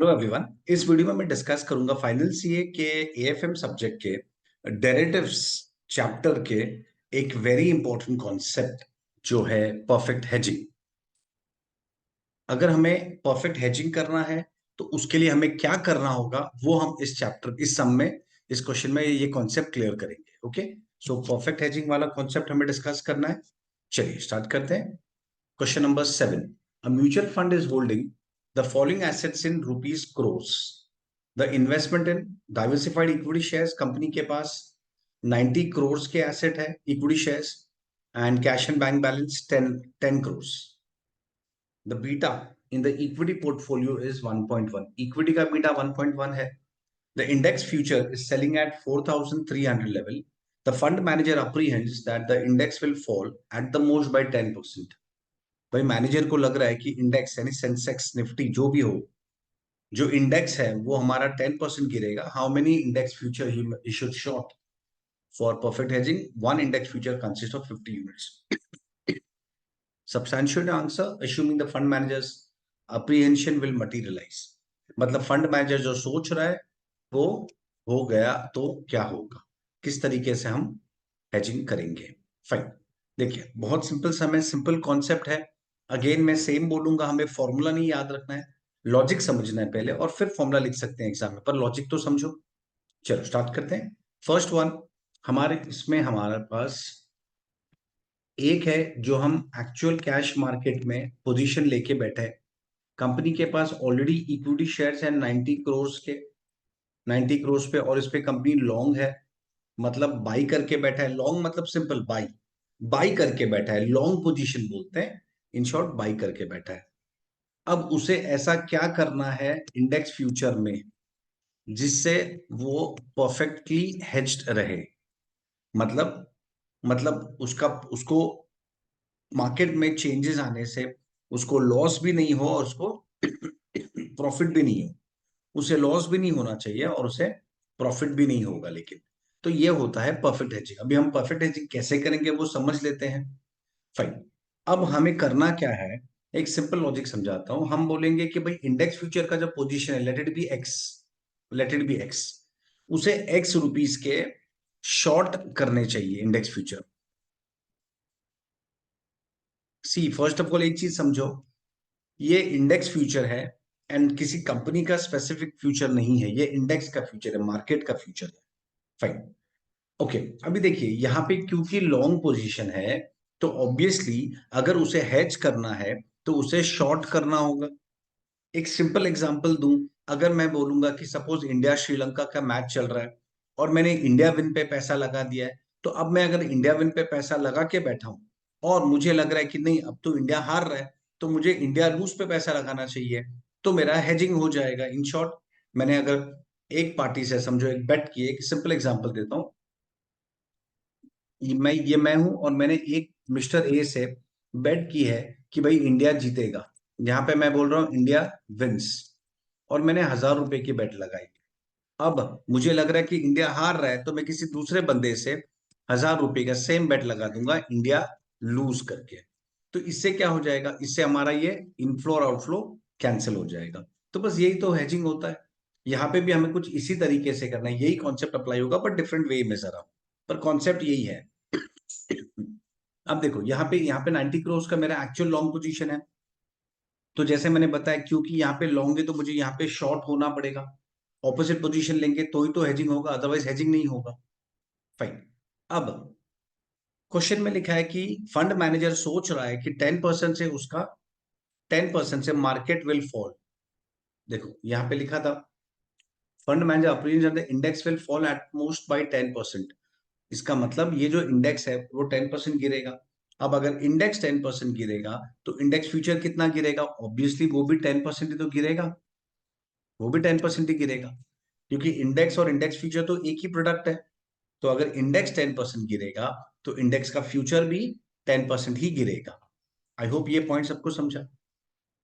Hello everyone. इस video में मैं डिस्कस करूंगा फाइनल सीए के एएफएम सब्जेक्ट के डेरिवेटिव्स चैप्टर के एक वेरी इंपॉर्टेंट कॉन्सेप्ट जो है परफेक्ट हेजिंग। अगर हमें परफेक्ट हेजिंग करना है तो उसके लिए हमें क्या करना होगा वो हम इस सम में इस क्वेश्चन में ये कॉन्सेप्ट क्लियर करेंगे। ओके, सो परफेक्ट हेजिंग वाला कॉन्सेप्ट हमें डिस्कस करना है। चलिए स्टार्ट करते हैं। Question number 7. A mutual fund is holding the following assets in rupees crores. The investment in diversified equity shares, company के पास 90 crores के एसेट है equity shares and cash and bank balance 10 crores. The beta in the equity portfolio is 1.1. Equity का beta 1.1 है. The index future is selling at 4,300 level. The fund manager apprehends that the index will fall at the most by 10%. भाई manager को लग रहा है कि index यानी Sensex Nifty जो भी हो, जो इंडेक्स है वो हमारा 10% गिरेगा. How many index future he should short for perfect hedging? One index future consist of 50 units. Substantiate answer assuming the fund manager's apprehension will materialize. मतलब फंड मैनेजर जो सोच रहा है वो हो गया तो क्या होगा, किस तरीके से हम हेजिंग करेंगे. फाइन, देखिए बहुत सिंपल समय सिंपल कॉन्सेप्ट है. अगेन मैं सेम बोलूंगा, हमें फॉर्मूला नहीं याद रखना है, लॉजिक समझना है पहले और फिर फॉर्मूला लिख सकते हैं एग्जाम में, पर लॉजिक तो समझो. चलो स्टार्ट करते हैं. फर्स्ट वन, हमारे इसमें हमारे पास एक है जो हम एक्चुअल कैश मार्केट में पोजीशन लेके बैठे हैं. कंपनी के पास ऑलरेडी इक्विटी शेयर्स हैं 90 करोड़ के, 90 करोड़ पे, और इस पे कंपनी लॉन्ग है, मतलब बाई करके बैठा है. लॉन्ग मतलब सिंपल बाई, बाई करके बैठा है, लॉन्ग पोजीशन बोलते हैं. इन शॉर्ट बाई करके बैठा है. अब उसे ऐसा क्या करना है इंडेक्स फ्यूचर में जिससे वो परफेक्टली हेज्ड रहे. मतलब उसका उसको मार्केट में चेंजेस आने से उसको लॉस भी नहीं हो और उसको प्रॉफिट भी नहीं हो. उसे लॉस भी नहीं होना चाहिए और उसे प्रॉफिट भी नहीं होगा. लेकिन तो ये होता है परफेक्ट हेजिंग. अभी हम परफेक्ट हेजिंग कैसे करेंगे वो समझ लेते हैं. फाइन, अब हमें करना क्या है, एक सिंपल लॉजिक समझाता हूं. हम बोलेंगे कि भाई इंडेक्स फ्यूचर का जो पोजीशन है, let it be X, let it be X, उसे एक्स रुपीस के शॉर्ट करने चाहिए index future. See first of all एक चीज समझो, ये इंडेक्स फ्यूचर है एंड किसी कंपनी का स्पेसिफिक फ्यूचर नहीं है, ये इंडेक्स का फ्यूचर है, मार्केट का फ्यूचर है. Fine, okay. अभी देखिए यहाँ पे क्योंकि लॉन्ग पोजीशन है तो ऑब्वियसली अगर उसे हेज करना है तो उसे शॉर्ट करना होगा. एक सिंपल एग्जांपल दूं, अगर मैं बोलूंगा कि सपोज इंडिया श्रीलंका का मैच चल रहा है और मैंने इंडिया विन पे पैसा लगा दिया है, तो अब मैं अगर इंडिया विन पे पैसा लगा के बैठा हूं और मुझे लग रहा है कि नहीं अब तो इंडिया हार रहा है तो मुझे इंडिया लूज पे पैसा लगाना चाहिए, तो मेरा हेजिंग हो जाएगा. इन शॉर्ट, मैंने अगर एक पार्टी से समझो एक बेट की, एक सिंपल एग्जांपल देता हूँ. मैं हूं और मैंने एक मिस्टर ए से बेट की है कि भाई इंडिया जीतेगा. यहाँ पे मैं बोल रहा हूँ इंडिया विंस, और मैंने 1,000 रुपए की बेट लगाई. अब मुझे लग रहा है कि इंडिया हार रहा है तो मैं किसी दूसरे बंदे से 1,000 रुपए का सेम बेट लगा दूंगा इंडिया लूज करके. तो इससे क्या हो जाएगा, इससे हमारा ये इनफ्लो और आउटफ्लो कैंसिल हो जाएगा. तो बस यही तो हेजिंग होता है. यहाँ पे भी हमें कुछ इसी तरीके से करना है, यही कॉन्सेप्ट अप्लाई होगा पर डिफरेंट वे में जरा, पर कॉन्सेप्ट यही है. अब देखो यहाँ पे 90 करोड़ का मेरा एक्चुअल लॉन्ग पोजीशन है, तो जैसे मैंने बताया क्योंकि यहाँ पे लॉन्ग है तो मुझे यहाँ पे शॉर्ट होना पड़ेगा. ऑपोजिट पोजीशन लेंगे तो ही तो हेजिंग होगा, अदरवाइज हेजिंग नहीं होगा. फाइन, अब क्वेश्चन में लिखा है कि फंड मैनेजर सोच रहा है कि 10% से उसका 10% से मार्केट विल फॉल. देखो यहाँ पे लिखा था fund manager appreciate the index will fall at most by 10%. इसका मतलब ये जो इंडेक्स है वो 10% गिरेगा. अब अगर इंडेक्स 10% गिरेगा तो इंडेक्स फ्यूचर कितना गिरेगा? ऑब्वियसली वो भी 10% ही तो गिरेगा, वो भी 10% ही गिरेगा, क्योंकि इंडेक्स और इंडेक्स फ्यूचर तो एक ही प्रोडक्ट है. तो अगर इंडेक्स 10% गिरेगा तो इंडेक्स का फ्यूचर भी 10% ही गिरेगा. आई होप ये पॉइंट सबको समझा.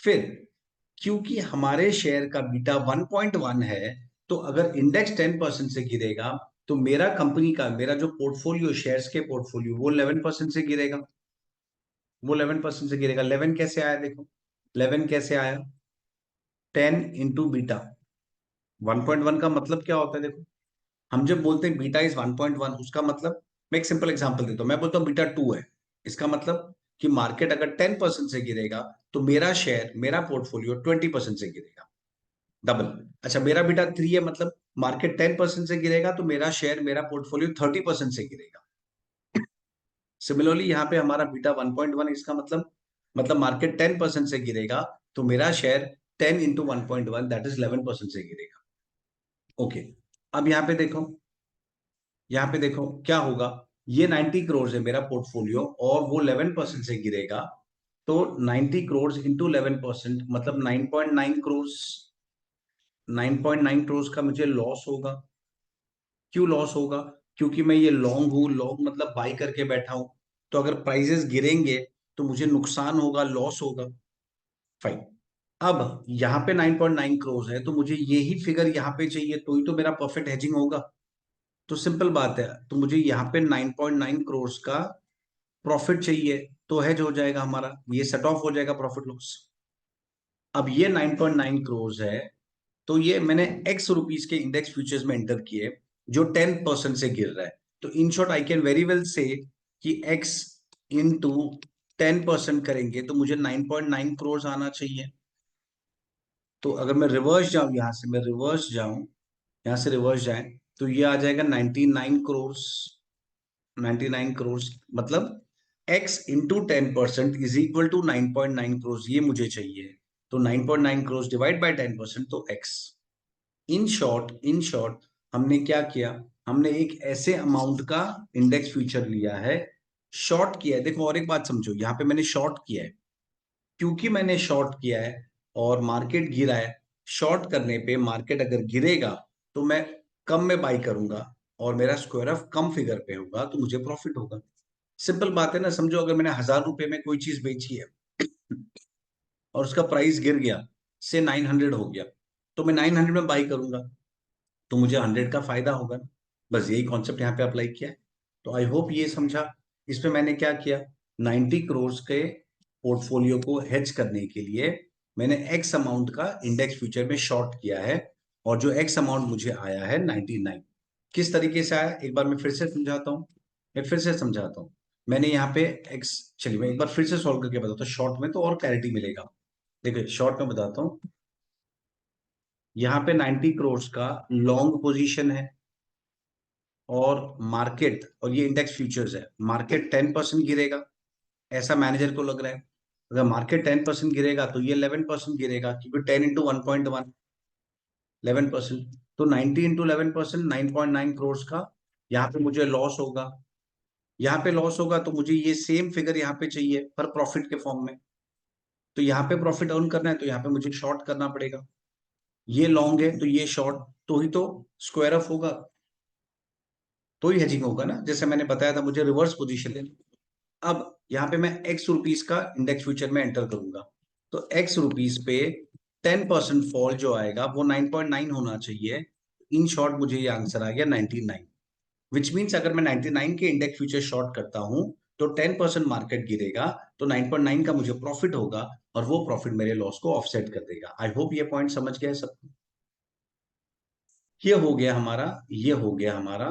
फिर क्योंकि हमारे शेयर का बीटा 1.1 है, तो अगर इंडेक्स 10% से गिरेगा तो मेरा कंपनी का मेरा जो पोर्टफोलियो शेयर्स के पोर्टफोलियो वो 11% से गिरेगा. वो 11% से गिरेगा. 11 कैसे आया देखो, 11 कैसे आया, 10 इंटू बीटा। 1.1 का मतलब क्या होता है? देखो, हम जब बोलते हैं बीटा इज 1.1, उसका मतलब, मैं एक सिंपल एग्जांपल देता हूं, मैं बोलता हूं बीटा 2 है। इसका मतलब कि मार्केट अगर 10% से गिरेगा तो मेरा शेयर, मेरा पोर्टफोलियो 20% से गिरेगा, डबल। अच्छा, मेरा बीटा 3 है, मतलब मार्केट 10% से गिरेगा तो मेरा शेयर, मेरा पोर्टफोलियो 30% से गिरेगा। सिमिलरली यहाँ पे हमारा बीटा 1.1, इसका मतलब मार्केट 10% से गिरेगा तो मेरा शेयर 10 इंटू 1.1 दैट इज 11% से गिरेगा। ओके, अब यहाँ पे देखो क्या होगा। ये 90 करोड़ है मेरा पोर्टफोलियो और वो 11% से गिरेगा, तो 90 करोड़ इंटू 11% मतलब 9.9 करोड़। 9.9 करोड़ का मुझे लॉस होगा। क्यों लॉस होगा? क्योंकि मैं ये लॉन्ग हूं, लॉन्ग मतलब बाई करके बैठा हूं। तो अगर प्राइसेस गिरेंगे तो मुझे नुकसान होगा, लॉस होगा। फाइन। अब यहाँ पे 9.9 करोड़ है तो मुझे यही फिगर यहाँ पे चाहिए, तो ही तो मेरा परफेक्ट हेजिंग होगा। तो सिंपल बात है, तो मुझे यहाँ पे 9.9 करोड़ का प्रॉफिट चाहिए, तो हेज हो जाएगा हमारा, ये सेट ऑफ हो जाएगा प्रॉफिट लॉस। अब ये 9.9 करोड़ है, तो ये मैंने एक्स रुपीस के इंडेक्स फ्यूचर्स में एंटर किए, जो 10% से गिर रहा है। तो in short I can very well से कि एक्स इंटू 10% करेंगे तो मुझे 9.9 करोड़ आना चाहिए। तो अगर मैं रिवर्स जाऊं, यहां से मैं रिवर्स जाऊं, यहां से रिवर्स जाएं, तो ये आ जाएगा 99 करोड़। 99 करोड़ मतलब x into 10% is equal to 9.9 crore, ये मुझे चाहिए। तो 9.9 करोड़ डिवाइड बाय 10% तो x। इन शॉर्ट हमने क्या किया? हमने एक ऐसे अमाउंट का इंडेक्स फ्यूचर लिया है, शॉर्ट किया है। देखो और एक बात समझो, यहाँ पे मैंने शॉर्ट किया है, क्योंकि मैंने शॉर्ट किया है और मार्केट गिरा है। शॉर्ट करने पे मार्केट अगर गिरेगा तो मैं कम में बाई करूंगा और मेरा स्क्वायर ऑफ कम फिगर पे होगा तो मुझे प्रॉफिट होगा। सिंपल बात है ना। समझो अगर मैंने 1000 रुपए में कोई चीज बेची है और उसका प्राइस गिर गया, से 900 हो गया, तो मैं 900 में बाई करूंगा तो मुझे 100 का फायदा होगा ना। बस यही कॉन्सेप्ट यहाँ पे अप्लाई किया है। तो आई होप ये समझा। इसमें मैंने क्या किया, 90 करोड़ के पोर्टफोलियो को हेज करने के लिए मैंने एक्स अमाउंट का इंडेक्स फ्यूचर में शॉर्ट किया है, और जो एक्स अमाउंट मुझे आया है 99। किस तरीके से आया, एक बार मैं फिर से समझाता हूँ। मैं फिर से समझाता हूँ। मैंने यहाँ पे एक्स, चलिए मैं एक बार फिर से सॉल्व करके बताता हूँ शॉर्ट में, तो और क्लैरिटी मिलेगा। देखिए शॉर्ट में बताता हूँ। यहाँ पे 90 करोड़ का लॉन्ग पोजीशन है, और मार्केट, और ये इंडेक्स फ्यूचर्स है, मार्केट 10% गिरेगा ऐसा मैनेजर को लग रहा है। अगर मार्केट 10% गिरेगा तो ये 11% गिरेगा, क्योंकि 10 इंटू 1.1 11%। तो 90 इंटू 11% 9.9 करोड़ का यहाँ पे मुझे लॉस होगा। यहाँ पे लॉस होगा तो मुझे ये सेम फिगर यहाँ पे चाहिए पर प्रॉफिट के फॉर्म में। तो यहाँ पे प्रॉफिट अर्न करना है तो यहाँ पे मुझे शॉर्ट करना पड़ेगा। ये लॉन्ग है तो ये शॉर्ट, तो ही तो स्क्वायर ऑफ होगा, तो ही हेजिंग होगा ना। जैसे मैंने बताया था मुझे रिवर्स पोजीशन लेनी। अब यहाँ पे मैं एक्स रुपीस का इंडेक्स फ्यूचर में एंटर करूंगा, तो एक्स रुपीस पे 10% फॉल जो आएगा वो 9.9 होना चाहिए। इन शॉर्ट मुझे ये आंसर आ गया 99, विच मीन्स अगर मैं 99 के इंडेक्स फ्यूचर शॉर्ट करता हूं तो 10% मार्केट गिरेगा तो 9.9 का मुझे प्रॉफिट होगा, और वो प्रॉफिट मेरे लॉस को ऑफसेट कर देगा। आई होप ये पॉइंट समझ गया सबको। ये हो गया हमारा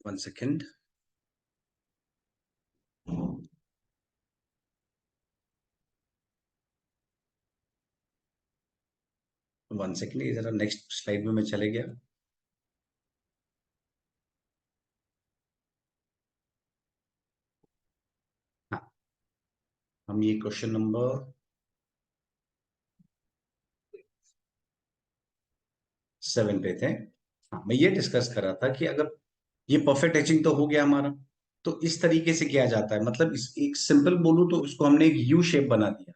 1 सेकेंड। 1 सेकेंड, ये जरा नेक्स्ट स्लाइड में मैं चले गया। हाँ, हम ये क्वेश्चन नंबर 7 पे थे। हाँ, मैं ये डिस्कस कर रहा था कि अगर ये परफेक्ट एचिंग तो हो गया हमारा, तो इस तरीके से किया जाता है। मतलब इस एक सिंपल बोलूं तो इसको हमने एक यू शेप बना दिया।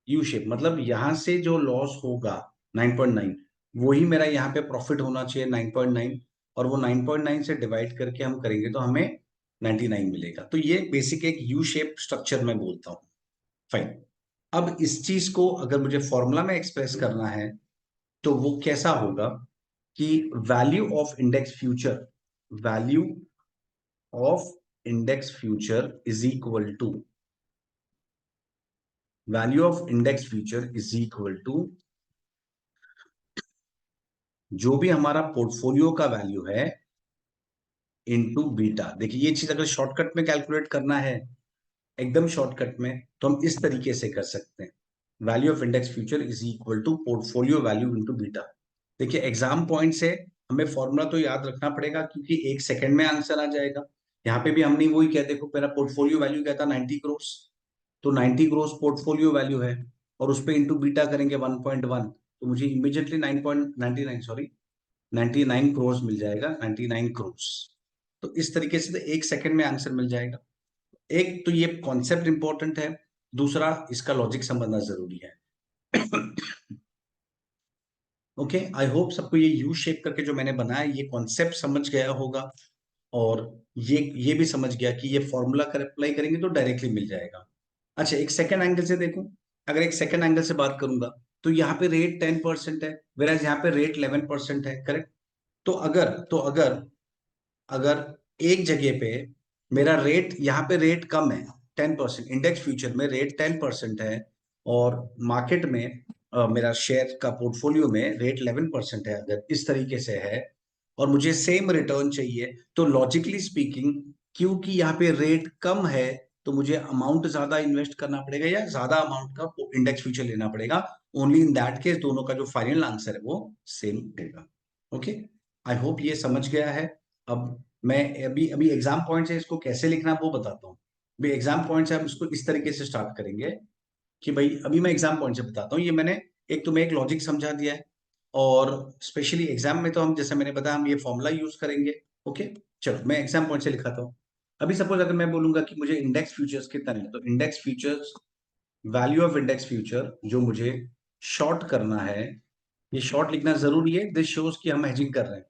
यू शेप मतलब यहां से जो लॉस होगा 9.9, वही मेरा यहाँ पे प्रॉफिट होना चाहिए 9.9, और वो 9.9 से डिवाइड करके हम करेंगे तो हमें 99 मिलेगा। तो ये बेसिक एक यू शेप स्ट्रक्चर मैं बोलता हूँ। फाइन। अब इस चीज को अगर मुझे फॉर्मूला में एक्सप्रेस करना है तो वो कैसा होगा कि value of index future, value of index future is equal to, value of index future is equal to जो भी हमारा पोर्टफोलियो का वैल्यू है इनटू बीटा। देखिए ये चीज अगर शॉर्टकट में कैलकुलेट करना है, एकदम शॉर्टकट में, तो हम इस तरीके से कर सकते हैं। Value of index future is equal to portfolio value into beta. देखिए एग्जाम पॉइंट से हमें फॉर्मूला तो याद रखना पड़ेगा, क्योंकि 1 सेकंड में आंसर आ जाएगा। यहाँ पे भी हमने वही किया, देखो मेरा पोर्टफोलियो वैल्यू क्या था, 90 करोड़। तो 90 करोड़ पोर्टफोलियो वैल्यू है, और उस पर इंटू बीटा करेंगे 1.1, तो मुझे इमीडिएटली 9.99, सॉरी 99 करोड़ मिल जाएगा, 99 करोड़। तो इस तरीके से 1 सेकंड में आंसर मिल जाएगा। एक तो ये कॉन्सेप्ट इंपॉर्टेंट है, दूसरा इसका लॉजिक समझना जरूरी है। ओके, आई होप सबको ये यू शेप करके जो मैंने बनाया ये कॉन्सेप्ट समझ गया होगा, और ये भी समझ गया कि ये फॉर्मूला कर अप्लाई करेंगे तो डायरेक्टली मिल जाएगा। अच्छा, एक सेकंड एंगल से देखूं, अगर एक सेकंड एंगल से बात करूंगा, तो यहाँ पे रेट 10% है, वेराज यहाँ पे रेट 11% है, करेक्ट। तो अगर अगर एक जगह पे मेरा रेट, यहाँ पे रेट कम है 10%, इंडेक्स फ्यूचर में रेट 10% है, और मार्केट में मेरा शेयर का पोर्टफोलियो में रेट 11% है, अगर इस तरीके से है, और मुझे सेम रिटर्न चाहिए, तो लॉजिकली स्पीकिंग, क्योंकि यहाँ पे रेट कम है, तो मुझे अमाउंट ज्यादा इन्वेस्ट करना पड़ेगा या ज्यादा अमाउंट का इंडेक्स फ्यूचर लेना पड़ेगा। ओनली इन दैट केस दोनों का जो फाइनल आंसर है वो सेम देगा। ओके, आई होप ये समझ गया है। अब मैं अभी अभी एग्जाम पॉइंट से इसको कैसे लिखना है वो बताता हूँ। अभी एग्जाम पॉइंट से हम इसको इस तरीके से स्टार्ट करेंगे कि भाई, अभी मैं एग्जाम पॉइंट से बताता हूँ। ये मैंने एक तुम्हें एक लॉजिक समझा दिया है, और स्पेशली एग्जाम में तो हम, जैसे मैंने बताया, हम ये फॉर्मूला यूज करेंगे। ओके, चलो मैं एग्जाम पॉइंट से लिखाता हूँ। अभी सपोज अगर मैं बोलूंगा कि मुझे इंडेक्स फ्यूचर्स कितना है, तो index futures, value of index future जो मुझे शॉर्ट करना है, ये शॉर्ट लिखना जरूरी है, दिस शोज कि हम हेजिंग कर रहे हैं,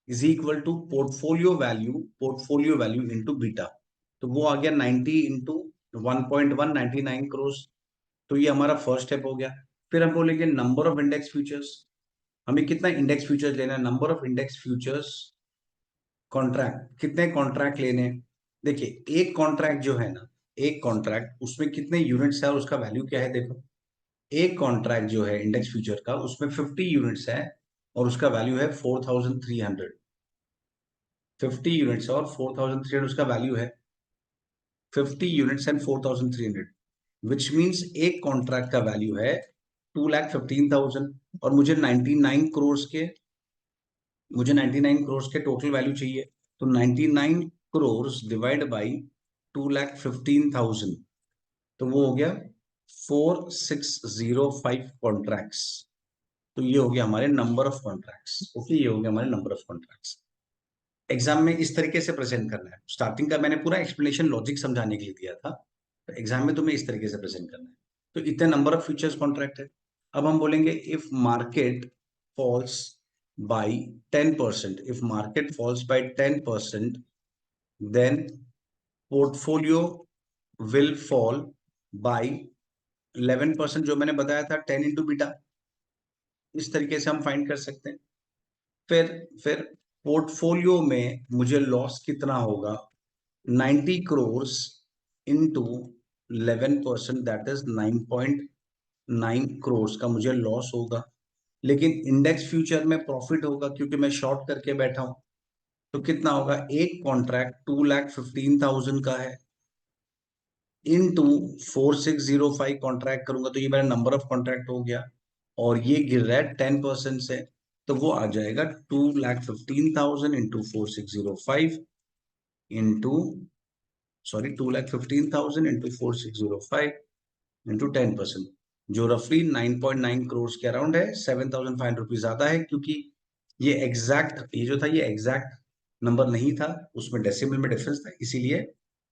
is equal to portfolio value into beta. तो वो आ गया 90 इंटू 1.1, 99 करोड़। तो ये हमारा फर्स्ट स्टेप हो गया। फिर हम बोलेंगे नंबर ऑफ इंडेक्स फ्यूचर्स, हमें कितना इंडेक्स फ्यूचर्स लेना है, number of index futures contract, कितने कॉन्ट्रैक्ट लेने हैं। देखिए एक कॉन्ट्रैक्ट जो है ना, एक कॉन्ट्रैक्ट उसमें कितने यूनिट्स है और उसका वैल्यू क्या है, देखो एक कॉन्ट्रैक्ट जो है इंडेक्स फ्यूचर का, उसमें 50 यूनिट्स है, और उसका वैल्यू है 4300। 50 यूनिट्स और 4300 उसका वैल्यू है, 50 यूनिट्स एंड 4300, विच मीन्स एक कॉन्ट्रैक्ट का वैल्यू है 2,15,000, और मुझे 99 करोड़ के टोटल वैल्यू चाहिए। तो 99 करोड़ डिवाइड बाई 2,15,000, तो वो हो गया 4605 कॉन्ट्रैक्ट्स। तो ये हो गया हमारे नंबर ऑफ कॉन्ट्रैक्ट्स। ओके, ये हो गया हमारे नंबर ऑफ कॉन्ट्रैक्ट्स। एग्जाम में इस तरीके से प्रेजेंट करना है। स्टार्टिंग का मैंने पूरा एक्सप्लेनेशन लॉजिक समझाने के लिए दिया था, तो एग्जाम में तुम्हें इस तरीके से प्रेजेंट करना है। तो इतने नंबर ऑफ फ्यूचर्स कॉन्ट्रैक्ट है। अब हम बोलेंगे if market falls by 10%, if market falls by 10%, then portfolio will fall by 11%, जो मैंने बताया था 10 इंटू बीटा। इस तरीके से हम फाइंड कर सकते हैं। फिर फिर पोर्टफोलियो में मुझे लॉस कितना होगा, 90 crore into 11%, that is 9.9 crore का मुझे लॉस होगा। लेकिन इंडेक्स फ्यूचर में प्रॉफिट होगा, क्योंकि मैं शॉर्ट करके बैठा हूं। तो कितना होगा, एक कॉन्ट्रैक्ट 2,15,000 का है, इनटू 4605 कॉन्ट्रैक्ट करूंगा, तो ये मेरा नंबर ऑफ कॉन्ट्रैक्ट हो गया, और ये गिर रहा है 10% से, तो वो आ जाएगा 2,15,000 into 4605 into, sorry 2,15,000 into 4605 into 10%, जो रफली 9.9 करोड़ के अराउंड है। 7,500 रुपीज ज्यादा है, क्योंकि ये जो था ये एग्जैक्ट नंबर नहीं था, उसमें डेसिमल में डिफरेंस था, इसीलिए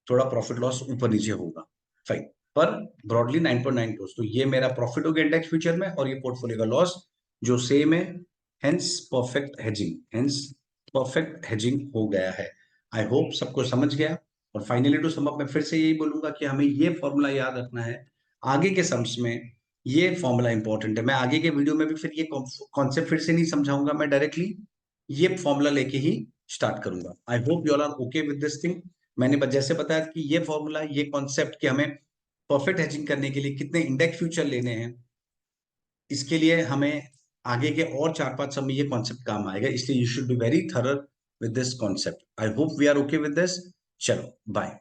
थोड़ा प्रॉफिट लॉस ऊपर नीचे होगा। फाइन, पर ब्रॉडली 9.9 करोड़। तो ये मेरा प्रॉफिट हो गया इंडेक्स फ्यूचर में, और ये पोर्टफोलियो का लॉस जो सेम है। हेंस परफेक्ट हेजिंग हो गया है। आई होप सबको समझ गया। और फाइनली टू सम अप, मैं फिर से यही बोलूंगा कि हमें ये फॉर्मूला याद रखना है। आगे के सम्स में ये फॉर्मूला इंपॉर्टेंट है। मैं आगे के वीडियो में भी फिर ये कॉन्सेप्ट फिर से नहीं समझाऊंगा, मैं डायरेक्टली ये फॉर्मूला लेके ही स्टार्ट करूंगा। I hope you all are okay with this thing. मैंने जैसे बताया कि ये फॉर्मूला, ये कॉन्सेप्ट कि हमें परफेक्ट हेजिंग करने के लिए कितने इंडेक्स फ्यूचर लेने हैं, इसके लिए हमें आगे के और 4-5 सब में ये कॉन्सेप्ट काम आएगा, इसलिए you should be very thorough with this concept. I hope we are okay with this. चलो बाय।